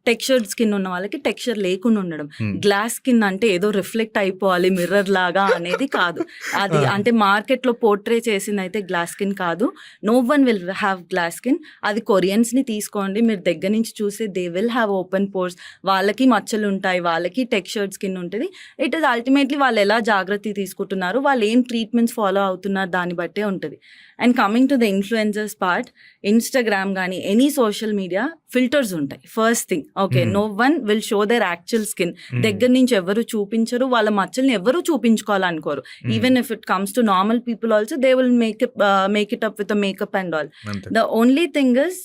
Textured skin ఉన్న వాళ్ళకి texture లేకుండా ఉండడం. గ్లాస్ స్కిన్ అంటే ఏదో రిఫ్లెక్ట్ అయిపోవాలి మిర్రర్ లాగా అనేది కాదు. అది అంటే మార్కెట్ లో పోర్ట్రే చేసింది అయితే గ్లాస్ స్కిన్ కాదు. No one will have glass skin. అది కొరియన్స్ ని తీసుకోండి, మీరు దగ్గర నుంచి చూస్తే they will have open pores. వాళ్ళకి మచ్చలు ఉంటాయి, వాళ్ళకి టెక్స్చర్డ్ స్కిన్ ఉంటుంది. ఇట్ ఈస్ అల్టిమేట్లీ వాళ్ళు ఎలా జాగ్రత్త తీసుకుంటున్నారు, వాళ్ళు ఏం ట్రీట్మెంట్స్ ఫాలో అవుతున్నారు దాన్ని బట్టే ఉంటుంది. And coming to the influencers part, Instagram కానీ ఎనీ సోషల్ మీడియా ఫిల్టర్స్ ఉంటాయి. First thing, okay, no one will show their actual skin. దగ్గర నుంచి ఎవరు చూపించరు, వాళ్ళ మచ్చల్ని ఎవరు చూపించుకోవాలనుకోరు. Even if it comes to normal people also they will make it up with makeup and all. The only thing is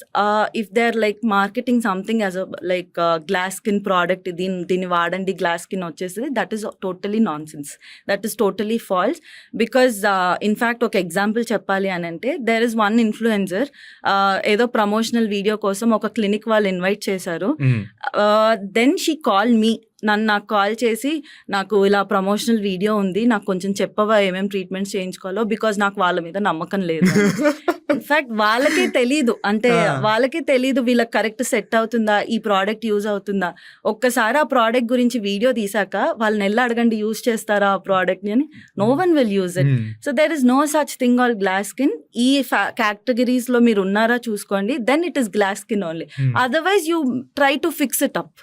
if they are like marketing something as a like glass skin product, దీన్ని వాడండి glass skin వచ్చేసింది, that is totally non sense, that is totally falls. Because in fact ఒక example చెప్పాలి అని అంటే, there is one influencer ఏదో promotional video కోసం ఒక క్లినిక్ వాళ్ళు ఇన్వైట్ చేశారు. దెన్ షీ కాల్ మీ, నాకు కాల్ చేసి, నాకు ఇలా ప్రమోషనల్ వీడియో ఉంది, నాకు కొంచెం చెప్పవా ఏమేమి ట్రీట్మెంట్స్ చేయించుకోవాలో, బికాజ్ నాకు వాళ్ళ మీద నమ్మకం లేదు. ఇన్ఫాక్ట్ వాళ్ళకే తెలీదు, అంటే వాళ్ళకే తెలీదు వీళ్ళకి కరెక్ట్ సెట్ అవుతుందా, ఈ ప్రోడక్ట్ యూజ్ అవుతుందా. ఒక్కసారి ఆ ప్రోడక్ట్ గురించి వీడియో తీసాక వాళ్ళని ఎలా అడగండి యూజ్ చేస్తారా ఆ ప్రోడక్ట్ ని అని, no one will use it. So there is no such thing all glass skin. ఈ కేటగిరీస్ లో మీరు ఉన్నారా చూసుకోండి, then it is glass skin only. Otherwise you try to fix it up.